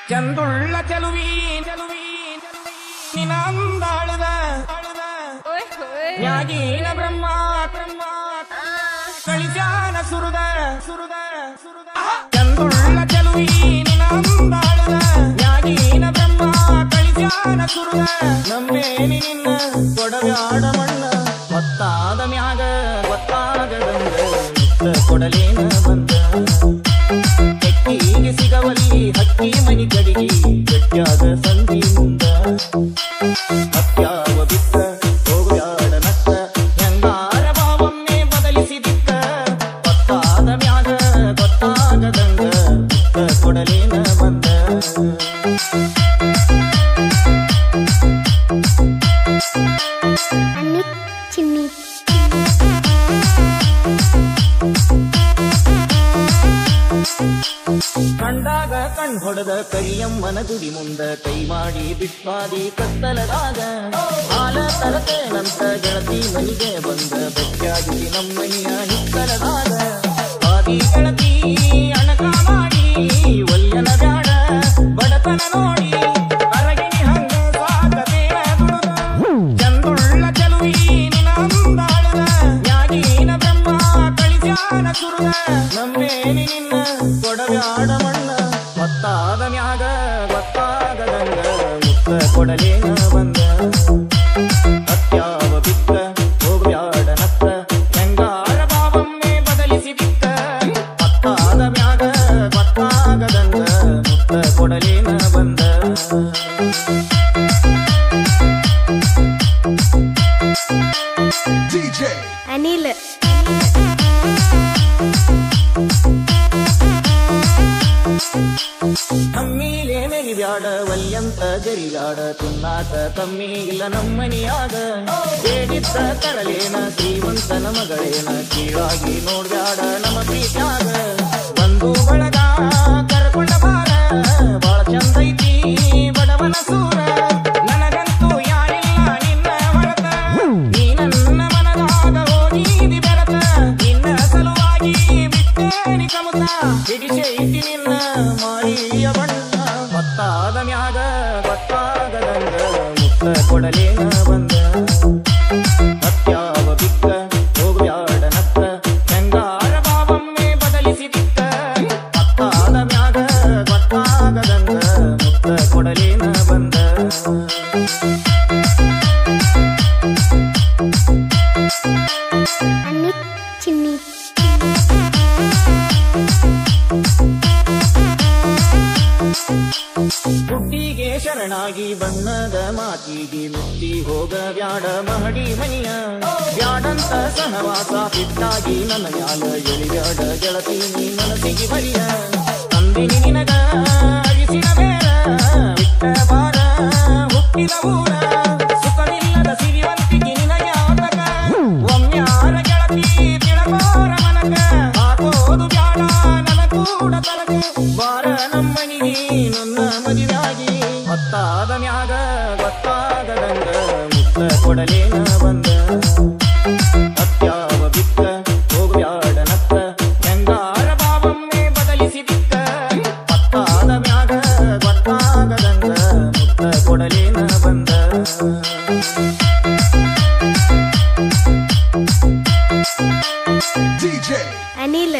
ಚಂದುಳ್ಳ ಚಲುವಿ ನಿನಂದಾಳದ ನ್ಯಾಗೀನ ಬ್ರಹ್ಮ ಕಳಿಸಾನ ಸುರುದ ಚಂದುಳ್ಳ ಚಲುವಿ ನಿನಂದಾಳದ ನ್ಯಾಗೀನ ಬ್ರಹ್ಮ ಕಳಿಸಾನ ಸುರುದ ನಮ್ಮೇನಿ ನಿನ್ನ ಕೊಡವ್ಯಾಡ ಮಣ್ಣ ಗೊತ್ತಾದ ಮ್ಯಾಗ ಗೊತ್ತಾಗದಂಗ ಕೊಡಲೇನ ಬಂದ ಹಕ್ಕಿಗೆ ಸಿಗವಲ್ಲಿ ಹಕ್ಕಿ ಮನಿ ಕಡಿಗಿ ಗಟ್ಯಾದ ಸಂಧಿ ಮುಂದ ಹತ್ಯಾವ ಬಿತ್ತ ಹೋಗ್ಯಾಡ ನಕ್ಕ ಹೆಂಗಾರ ಭಾವನ್ನೇ ಬದಲಿಸಿದಿಕ್ಕ ಗೊತ್ತಾದ ಮ್ಯಾಗ ಗೊತ್ತಾಗದಂಗ ಕೊಡಲೇನ ಬಂದ ಕಂಡಾಗ ಕಣ್ ಹೊಡೆದ ಕರಿಯಮ್ಮನ ಗುಡಿ ಮುಂದ ಕೈ ಮಾಡಿ ಬಿಟ್ವಾದಿ ಕತ್ತಲದಾಗ ಹಾಲ ತರತೇನಂತ ಗೆಳತಿ ಮನಿಗೆ ಬಂದ ಬೆಟ್ಟಾಗಿ ನಮ್ಮನಿಯ ಹಿತ್ತಲದಾಗ ಆದಿ ಗೆಳತಿ ಅಣಕ ಮಾಡಿ ಒಲ್ಯನ ಬ್ಯಾಡ ಬಡತನ ನೋಡಿ ಅರಗಿಣಿ ಹಂಗ ಸಾಕತೇನ ದುಡುದು ಚಂದುಳ್ಳ ಚಲುವಿ ನಿನಂದಾಳದ ನ್ಯಾಗೀನ ಬ್ರಹ್ಮ ಕಳಿಸ್ಯಾನ ಸುರುದ ನಮ್ಮೇನಿ ನಿನ್ನ ಕೊಡಬ್ಯಾಡ ಮಣ್ಣ ಗೊತ್ತಾದ ಮ್ಯಾಗ ಗೊತ್ತಾಗದಂಗ ಮುತ್ತ ಕೊಡಲೇನ ಬಂದ ಹತ್ಯಾವ ಬಿಕ್ಕ ಹೋಗ್ಬ್ಯಾಡ ನಕ್ಕ ಹೆಂಗಾರ ಭಾವನ್ನೇ ಬದಲಿಸಿ ಬಿಕ್ಕ ಗೊತ್ತಾದ ಮ್ಯಾಗ ಗೊತ್ತಾಗದಂಗ ಮುತ್ತ ಕೊಡಲೇನ ಬಂದ ಅನಿಲ್ ನಮ್ಮೀಲೆ ಮೆರಿಬ್ಯಾಡ ವಲ್ಯಂತ ಜರಿಗಾಡ ತಿನ್ನಾಕ ಕಮ್ಮಿ ಇಲ್ಲ ನಮ್ಮನಿಯಾಗ ಬೇಡಿದ್ದ ತರಲೇನ ಶ್ರೀಮಂತನ ಮಗಳೇನ ಕೀಳಾಗಿ ನೋಡ್ಬ್ಯಾಡ ನಮ್ಮ ಪ್ರೀತ್ಯಾಗ ಬಂದು ಬಳಗ ಕರ್ಕೊಂಡ ಬಾರ ಬಾಳ ಚಂದೈತಿ ಬಡವನ ಸೂರ ನನಗಂತೂ ಯಾರಿಲ್ಲ ನಿನ್ನ ಹೊರತ ನೀ ನನ್ನ ಮನದಾಗ ಹೋಗಿದಿ ಬೆರತ ನಿನ್ನ ಸಲುವಾಗಿ ಬಿಟ್ಟೇನಿ ಕಮತ ಹಿಡಿಸೈತಿ ನಿನ್ನ ಮಾರಿಯ ಬಣ್ಣ ಗೊತ್ತಾದ ಮ್ಯಾಗ ಗೊತ್ತಾಗದಂಗ ಮುತ್ತ ಕೊಡಲೇನ ಬಂದ ಹತ್ಯಾವ ಬಿಕ್ಕ ಹೋಗ್ಬ್ಯಾಡ ನಕ್ಕ ಹೆಂಗಾರ ಭಾವನ್ನೇ ಬದಲಿಸಿ ಬಿಕ್ಕ ಗೊತ್ತಾದ ಮ್ಯಾಗ ಗೊತ್ತಾಗದಂಗ ಮುತ್ತ ಕೊಡಲೇನ ಬಂದ ಚಿನ್ನಿ ಹುಟ್ಟಿಗೆ ಶರಣಾಗಿ ಬಣ್ಣದ ಮಾತಿಗೆ ಮುತ್ತಿ ಹೋಗ ಬ್ಯಾಡ ಮಹಡಿ ಮನಿಯ ಬ್ಯಾಡಂತ ಸಹವಾಸ ಬಿಟ್ಟಾಗಿ ನನ್ನ ಮ್ಯಾಲ ಎಳಿಬ್ಯಾಡ ಗೆಳತಿ ನೀ ಮನಸ್ಸಿಗೆ ಬರಿಯ ತಂದಿನಿ ನಿನಗ ಅರಿಸಿನ ಬೇರ ಬಿಟ್ಟ ಬಾರ ಹುಟ್ಟಿದ ಊರ ಸುಖವಿಲ್ಲದ ಸಿರಿವಂತಿಗೆ ನಿನಗೆ ಆತಕ ಒಮ್ಮ್ಯಾರ ಗೆಳತಿ ತಿಳಬಾರ ಮನಕ ಹಾಕೋದು ಬ್ಯಾಡ ನನ್ನ ಕೂಡ ತಲಕ ಬಾರ ನಮ್ಮನಿಗೆ ನನ್ನ ಮದುವೆಯಾಗಿ ಗೊತ್ತಾದ ಮ್ಯಾಗ ಗೊತ್ತಾಗದಂಗ ಮುತ್ತ ಕೊಡಲೇನ ಬಂದ ಹತ್ಯಾವ ಬಿಕ್ಕ ಹೋಗ್ಬ್ಯಾಡ ನಕ್ಕ ಹೆಂಗಾರ ಭಾವನ್ನೇ ಬದಲಿಸಿ ಬಿಕ್ಕ ಗೊತ್ತಾದ ಮ್ಯಾಗ ಗೊತ್ತಾಗದಂಗ ಮುತ್ತ ಕೊಡಲೇನ ಬಂದ ಅನಿಲ್